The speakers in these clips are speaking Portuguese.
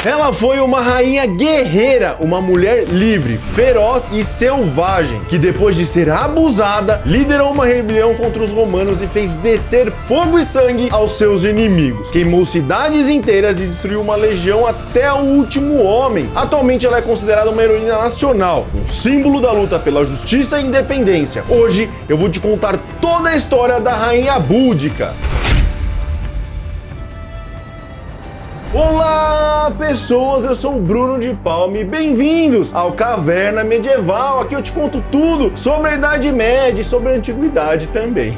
Ela foi uma rainha guerreira, uma mulher livre, feroz e selvagem, que depois de ser abusada, liderou uma rebelião contra os romanos e fez descer fogo e sangue aos seus inimigos. Queimou cidades inteiras e destruiu uma legião até o último homem. Atualmente ela é considerada uma heroína nacional, um símbolo da luta pela justiça e independência. Hoje eu vou te contar toda a história da rainha Boudica. Olá pessoas, eu sou o Bruno de Palma e bem-vindos ao Caverna Medieval. Aqui eu te conto tudo sobre a Idade Média e sobre a Antiguidade também.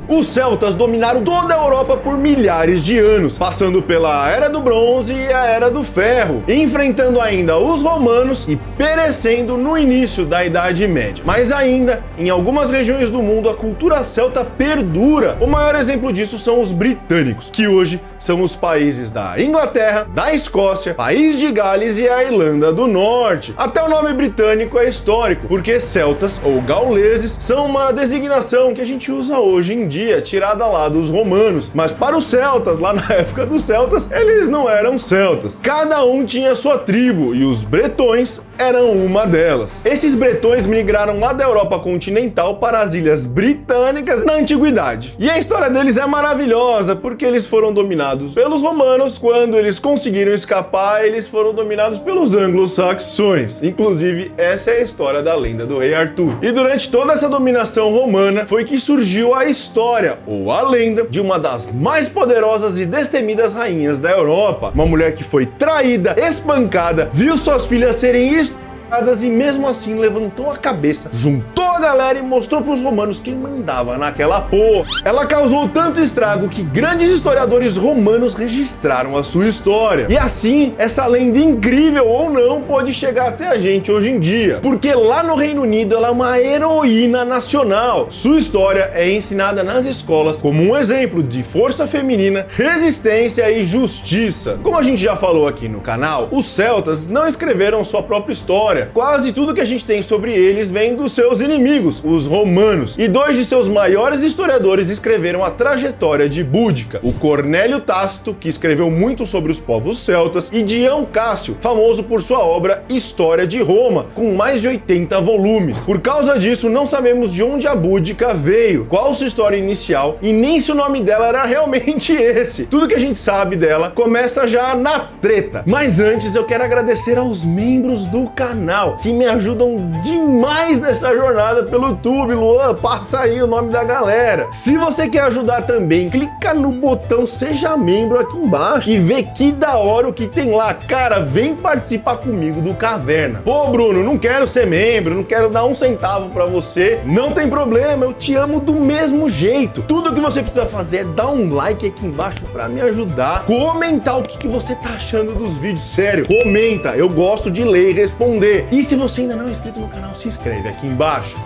Os celtas dominaram toda a Europa por milhares de anos, passando pela Era do Bronze e a Era do Ferro, enfrentando ainda os romanos e perecendo no início da Idade Média. Mas ainda, em algumas regiões do mundo, a cultura celta perdura. O maior exemplo disso são os britânicos, que hoje são os países da Inglaterra, da Escócia, País de Gales e a Irlanda do Norte. Até o nome britânico é histórico, porque celtas ou gauleses são uma designação que a gente usa hoje em dia, tirada lá dos romanos. Mas para os celtas, lá na época dos celtas, eles não eram celtas. Cada um tinha sua tribo e os bretões eram uma delas. Esses bretões migraram lá da Europa continental para as ilhas britânicas na antiguidade. E a história deles é maravilhosa, porque eles foram dominados pelos romanos. Quando eles conseguiram escapar, eles foram dominados pelos anglo-saxões. Inclusive, essa é a história da lenda do rei Arthur. E durante toda essa dominação romana foi que surgiu a história, ou a lenda, de uma das mais poderosas e destemidas rainhas da Europa. Uma mulher que foi traída, espancada, viu suas filhas serem e mesmo assim levantou a cabeça, juntou a galera e mostrou para os romanos quem mandava naquela porra. Ela causou tanto estrago que grandes historiadores romanos registraram a sua história. E assim, essa lenda incrível ou não pode chegar até a gente hoje em dia, porque lá no Reino Unido ela é uma heroína nacional. Sua história é ensinada nas escolas como um exemplo de força feminina, resistência e justiça. Como a gente já falou aqui no canal, os celtas não escreveram sua própria história. Quase tudo que a gente tem sobre eles vem dos seus inimigos, os romanos. E dois de seus maiores historiadores escreveram a trajetória de Boudica: o Cornélio Tácito, que escreveu muito sobre os povos celtas, e Dião Cássio, famoso por sua obra História de Roma, com mais de 80 volumes. Por causa disso, não sabemos de onde a Boudica veio, qual sua história inicial e nem se o nome dela era realmente esse. Tudo que a gente sabe dela começa já na treta. Mas antes eu quero agradecer aos membros do canal que me ajudam demais nessa jornada pelo YouTube. Luan, passa aí o nome da galera. Se você quer ajudar também, clica no botão Seja Membro aqui embaixo e vê que da hora o que tem lá. Cara, vem participar comigo do Caverna. Pô, Bruno, não quero ser membro, não quero dar um centavo pra você. Não tem problema, eu te amo do mesmo jeito. Tudo que você precisa fazer é dar um like aqui embaixo pra me ajudar. Comentar o que você tá achando dos vídeos. Sério, comenta, eu gosto de ler e responder. E se você ainda não é inscrito no canal, se inscreve aqui embaixo.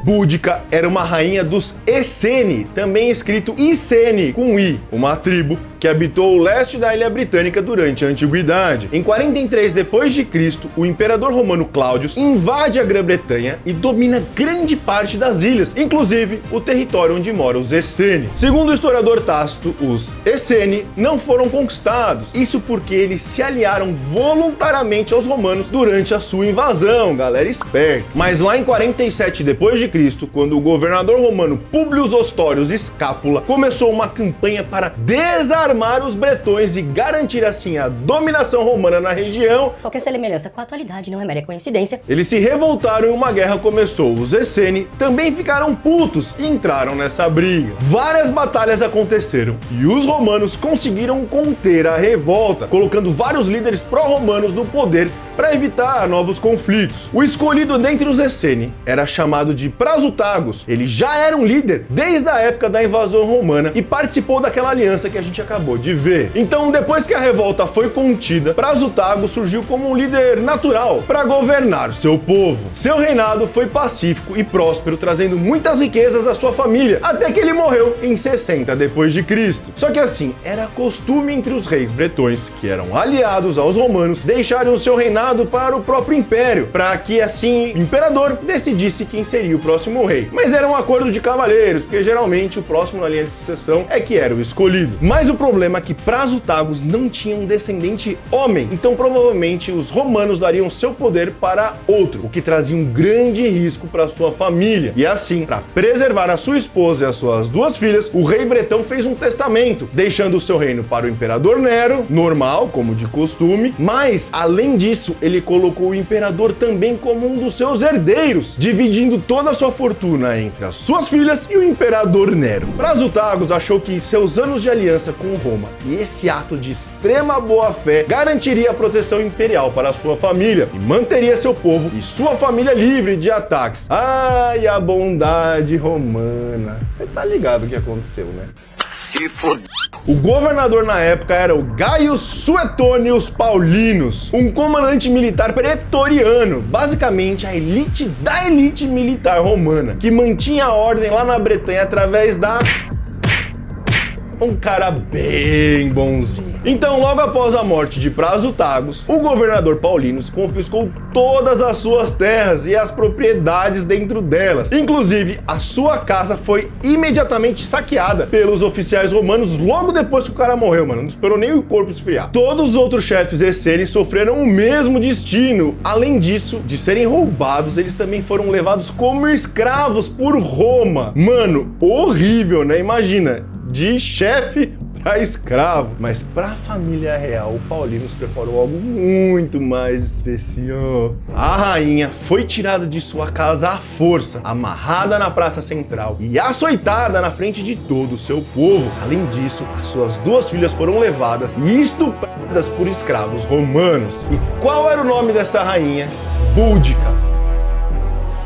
Boudica era uma rainha dos Esseni, também escrito Iceni com I, uma tribo que habitou o leste da ilha britânica durante a Antiguidade. Em 43 d.C., o imperador romano Cláudio invade a Grã-Bretanha e domina grande parte das ilhas, inclusive o território onde moram os Esseni. Segundo o historiador Tácito, os Esseni não foram conquistados, isso porque eles se aliaram voluntariamente aos romanos durante a sua invasão, galera esperta. Mas lá em 47 d.C., quando o governador romano Públio Ostórios Escápula começou uma campanha para desarmar os bretões e garantir assim a dominação romana na região, qualquer semelhança com a atualidade não é mera coincidência. Eles se revoltaram e uma guerra começou. Os Esseni também ficaram putos e entraram nessa briga. Várias batalhas aconteceram e os romanos conseguiram conter a revolta, colocando vários líderes pró-romanos no poder para evitar novos conflitos. O escolhido dentre os Esseni era chamado de Prasutagus. Ele já era um líder desde a época da invasão romana e participou daquela aliança que a gente acabou de ver. Então, depois que a revolta foi contida, Prasutagus surgiu como um líder natural para governar seu povo. Seu reinado foi pacífico e próspero, trazendo muitas riquezas à sua família, até que ele morreu em 60 d.C. Só que assim, era costume entre os reis bretões, que eram aliados aos romanos, deixarem o seu reinado para o próprio império, para que assim o imperador decidisse quem seria o próximo rei. Mas era um acordo de cavalheiros, porque geralmente o próximo na linha de sucessão é que era o escolhido. Mas o problema problema é que Prasutagus não tinha um descendente homem, então provavelmente os romanos dariam seu poder para outro, o que trazia um grande risco para sua família. E assim, para preservar a sua esposa e as suas duas filhas, o rei bretão fez um testamento, deixando o seu reino para o imperador Nero, normal, como de costume, mas além disso, ele colocou o imperador também como um dos seus herdeiros, dividindo toda a sua fortuna entre as suas filhas e o imperador Nero. Prasutagus achou que seus anos de aliança com Roma e esse ato de extrema boa-fé garantiria a proteção imperial para a sua família e manteria seu povo e sua família livre de ataques. Ai, a bondade romana. Você tá ligado o que aconteceu, né? O governador na época era o Gaius Suetonius Paulinus, um comandante militar pretoriano, basicamente a elite da elite militar romana, que mantinha a ordem lá na Bretanha através da... um cara bem bonzinho. Então, logo após a morte de Prasutagus, o governador Paulinus confiscou todas as suas terras e as propriedades dentro delas. Inclusive, a sua casa foi imediatamente saqueada pelos oficiais romanos logo depois que o cara morreu, mano. Não esperou nem o corpo esfriar. Todos os outros chefes essênios sofreram o mesmo destino. Além disso, de serem roubados, eles também foram levados como escravos por Roma. Mano, horrível, né? Imagina, de chefe para escravo. Mas para a família real, o Paulinus preparou algo muito mais especial. A rainha foi tirada de sua casa à força, amarrada na praça central e açoitada na frente de todo o seu povo. Além disso, as suas duas filhas foram levadas e estupradas por escravos romanos. E qual era o nome dessa rainha? Búdica.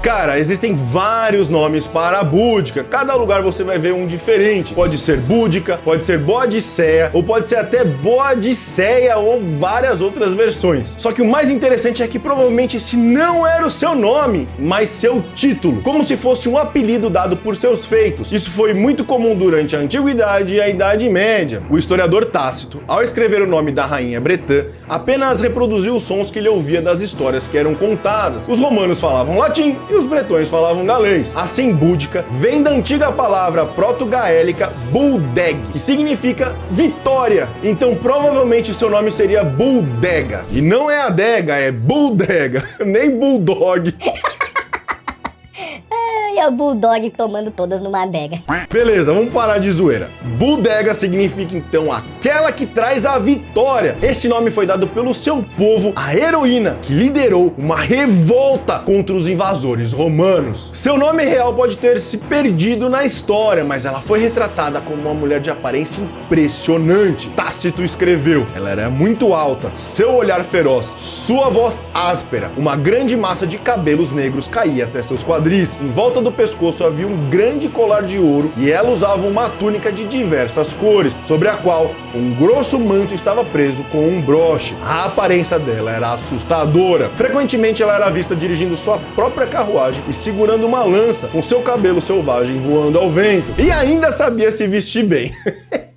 Cara, existem vários nomes para a Búdica, cada lugar você vai ver um diferente. Pode ser Búdica, pode ser Boadiceia, ou pode ser até Boadiceia ou várias outras versões. Só que o mais interessante é que provavelmente esse não era o seu nome, mas seu título, como se fosse um apelido dado por seus feitos. Isso foi muito comum durante a Antiguidade e a Idade Média. O historiador Tácito, ao escrever o nome da rainha bretã, apenas reproduziu os sons que ele ouvia das histórias que eram contadas. Os romanos falavam latim e os bretões falavam galês. Assim, Búdica vem da antiga palavra proto-gaélica Buldeg, que significa vitória. Então, provavelmente, seu nome seria Buldega. E não é adega, é Buldega, nem Bulldog. E é o Bulldog tomando todas numa adega. Beleza, vamos parar de zoeira. Buldega significa então aquela que traz a vitória. Esse nome foi dado pelo seu povo, a heroína que liderou uma revolta contra os invasores romanos. Seu nome real pode ter se perdido na história, mas ela foi retratada como uma mulher de aparência impressionante. Tácito escreveu: ela era muito alta, seu olhar feroz, sua voz áspera, uma grande massa de cabelos negros caía até seus quadris. Em volta do pescoço havia um grande colar de ouro e ela usava uma túnica de diversas cores, sobre a qual um grosso manto estava preso com um broche. A aparência dela era assustadora. Frequentemente ela era vista dirigindo sua própria carruagem e segurando uma lança, com seu cabelo selvagem voando ao vento. E ainda sabia se vestir bem.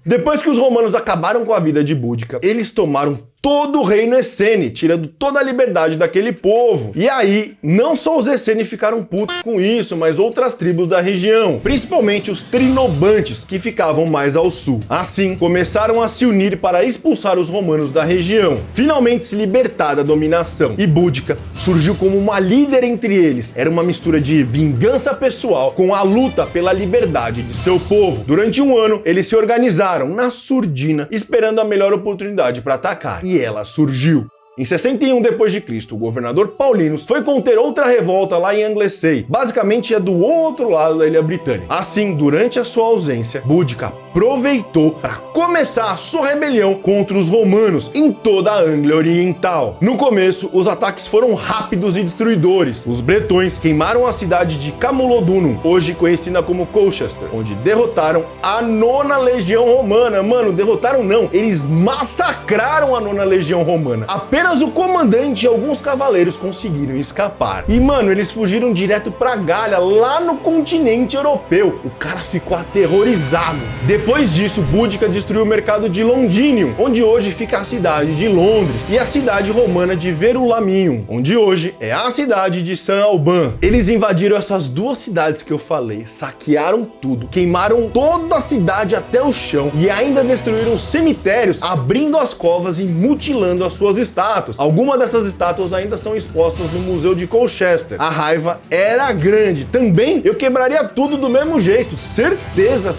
Depois que os romanos acabaram com a vida de Búdica, eles tomaram todo o reino essênio, tirando toda a liberdade daquele povo. E aí, não só os essênios ficaram putos com isso, mas outras tribos da região, principalmente os trinobantes, que ficavam mais ao sul. Assim, começaram a se unir para expulsar os romanos da região, finalmente se libertar da dominação. E Búdica surgiu como uma líder entre eles. Era uma mistura de vingança pessoal com a luta pela liberdade de seu povo. Durante um ano, eles se organizaram na surdina, esperando a melhor oportunidade para atacar. E ela surgiu. Em 61 d.C., o governador Paulinus foi conter outra revolta lá em Anglesey, basicamente é do outro lado da Ilha Britânica. Assim, durante a sua ausência, Búdica aproveitou para começar a sua rebelião contra os romanos em toda a Anglia Oriental. No começo, os ataques foram rápidos e destruidores. Os bretões queimaram a cidade de Camulodunum, hoje conhecida como Colchester, onde derrotaram a 9ª Legião Romana. Mano, derrotaram não, eles massacraram a 9ª Legião Romana. Apenas o comandante e alguns cavaleiros conseguiram escapar. E, mano, eles fugiram direto pra Gália, lá no continente europeu. O cara ficou aterrorizado. Depois disso, Boudica destruiu o mercado de Londinium, onde hoje fica a cidade de Londres, e a cidade romana de Verulamium, onde hoje é a cidade de San Alban. Eles invadiram essas duas cidades que eu falei, saquearam tudo, queimaram toda a cidade até o chão e ainda destruíram cemitérios, abrindo as covas e mutilando as suas estátuas. Algumas dessas estátuas ainda são expostas no Museu de Colchester. A raiva era grande. Também eu quebraria tudo do mesmo jeito, certeza.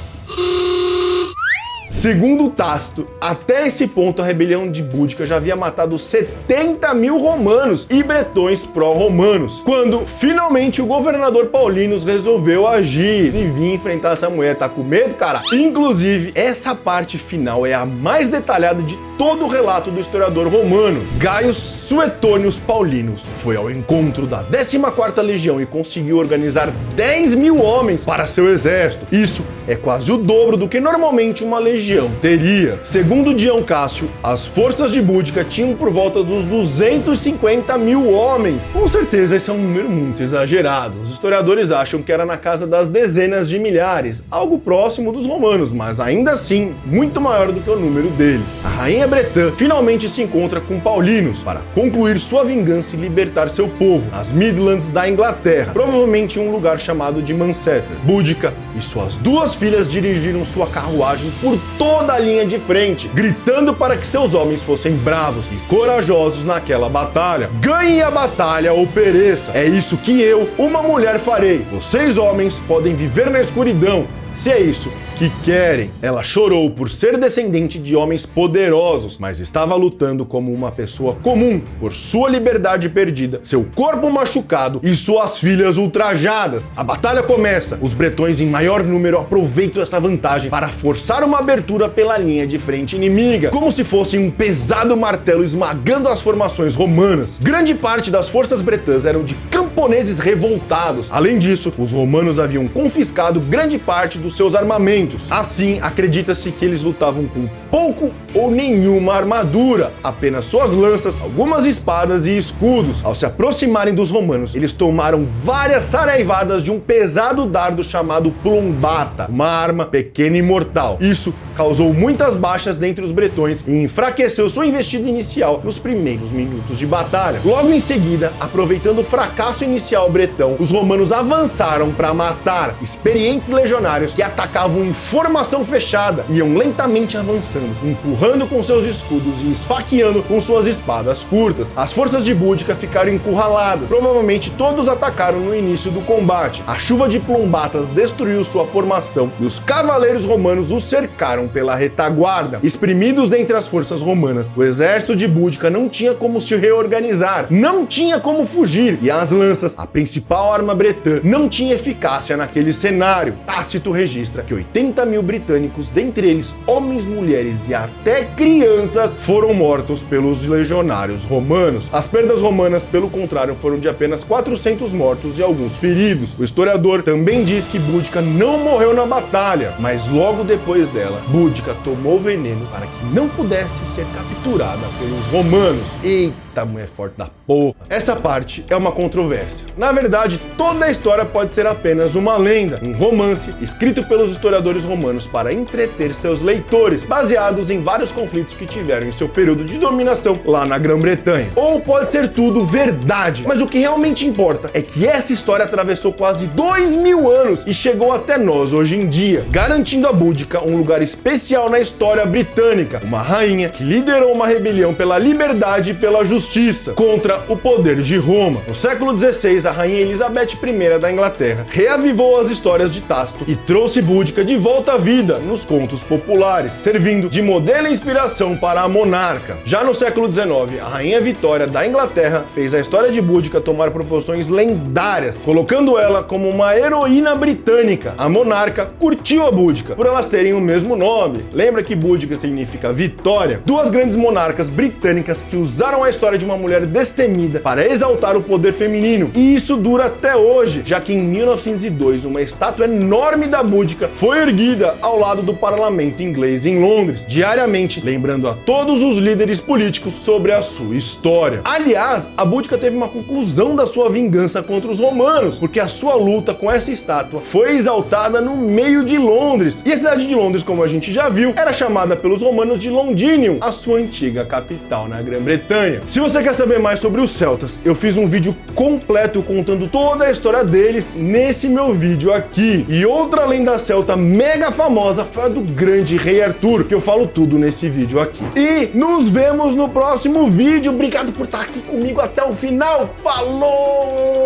Segundo Tácito, até esse ponto a rebelião de Boudica já havia matado 70 mil romanos e bretões pró-romanos, quando finalmente o governador Paulinus resolveu agir e vir enfrentar essa mulher. Tá com medo, cara? Inclusive, essa parte final é a mais detalhada de todo o relato do historiador romano. Gaius Suetonius Paulinus foi ao encontro da 14ª Legião e conseguiu organizar 10 mil homens para seu exército. Isso é quase o dobro do que normalmente uma legião teria. Segundo Dião Cássio, as forças de Boudica tinham por volta dos 250 mil homens. Com certeza esse é um número muito exagerado. Os historiadores acham que era na casa das dezenas de milhares, algo próximo dos romanos, mas ainda assim muito maior do que o número deles. A rainha bretã finalmente se encontra com Paulinus para concluir sua vingança e libertar seu povo nas Midlands da Inglaterra, provavelmente em um lugar chamado de Manchester. Boudica e suas duas filhas dirigiram sua carruagem por toda a linha de frente, gritando para que seus homens fossem bravos e corajosos naquela batalha. Ganhe a batalha ou pereça. É isso que eu, uma mulher, farei. Vocês, homens, podem viver na escuridão, se é isso que querem. Ela chorou por ser descendente de homens poderosos, mas estava lutando como uma pessoa comum por sua liberdade perdida, seu corpo machucado e suas filhas ultrajadas. A batalha começa. Os bretões em maior número aproveitam essa vantagem para forçar uma abertura pela linha de frente inimiga, como se fosse um pesado martelo esmagando as formações romanas. Grande parte das forças bretãs eram de camponeses revoltados. Além disso, os romanos haviam confiscado grande parte dos seus armamentos. Assim, acredita-se que eles lutavam com pouco ou nenhuma armadura, apenas suas lanças, algumas espadas e escudos. Ao se aproximarem dos romanos, eles tomaram várias saraivadas de um pesado dardo chamado plumbata, uma arma pequena e mortal. Isso causou muitas baixas dentre os bretões e enfraqueceu sua investida inicial nos primeiros minutos de batalha. Logo em seguida, aproveitando o fracasso inicial bretão, os romanos avançaram para matar experientes legionários que atacavam em formação fechada, iam lentamente avançando, empurrando com seus escudos e esfaqueando com suas espadas curtas. As forças de Boudica ficaram encurraladas. Provavelmente todos atacaram no início do combate. A chuva de plombatas destruiu sua formação e os cavaleiros romanos os cercaram pela retaguarda. Espremidos dentre as forças romanas, o exército de Boudica não tinha como se reorganizar, não tinha como fugir, e as lanças, a principal arma bretã, não tinha eficácia naquele cenário. Tácito registra que 80 mil britânicos, dentre eles homens, mulheres e até crianças, foram mortos pelos legionários romanos. As perdas romanas, pelo contrário, foram de apenas 400 mortos e alguns feridos. O historiador também diz que Boudica não morreu na batalha, mas logo depois dela, Boudica tomou veneno para que não pudesse ser capturada pelos romanos. Eita, mulher forte da porra! Essa parte é uma controvérsia. Na verdade, toda a história pode ser apenas uma lenda, um romance escrito pelos historiadores romanos para entreter seus leitores, baseados em vários conflitos que tiveram em seu período de dominação lá na Grã-Bretanha. Ou pode ser tudo verdade, mas o que realmente importa é que essa história atravessou quase 2000 anos e chegou até nós hoje em dia, garantindo a Boudica um lugar especial na história britânica, uma rainha que liderou uma rebelião pela liberdade e pela justiça contra o poder de Roma. No século XVI, a rainha Elizabeth I da Inglaterra reavivou as histórias de Tácito e trouxe Boudica de volta à vida nos contos populares, servindo de modelo e inspiração para a monarca. Já no século XIX, a rainha Vitória da Inglaterra fez a história de Boudica tomar proporções lendárias, colocando ela como uma heroína britânica. A monarca curtiu a Boudica por elas terem o mesmo nome. Lembra que Boudica significa vitória? Duas grandes monarcas britânicas que usaram a história de uma mulher destemida para exaltar o poder feminino. reino. E isso dura até hoje, já que em 1902 uma estátua enorme da Búdica foi erguida ao lado do parlamento inglês em Londres, diariamente lembrando a todos os líderes políticos sobre a sua história. Aliás, a Búdica teve uma conclusão da sua vingança contra os romanos, porque a sua luta com essa estátua foi exaltada no meio de Londres. E a cidade de Londres, como a gente já viu, era chamada pelos romanos de Londinium, a sua antiga capital na Grã-Bretanha. Se você quer saber mais sobre os celtas, eu fiz um vídeo completo contando toda a história deles nesse meu vídeo aqui. E outra lenda celta mega famosa foi a do grande rei Arthur, que eu falo tudo nesse vídeo aqui. E nos vemos no próximo vídeo. Obrigado por estar aqui comigo até o final. Falou!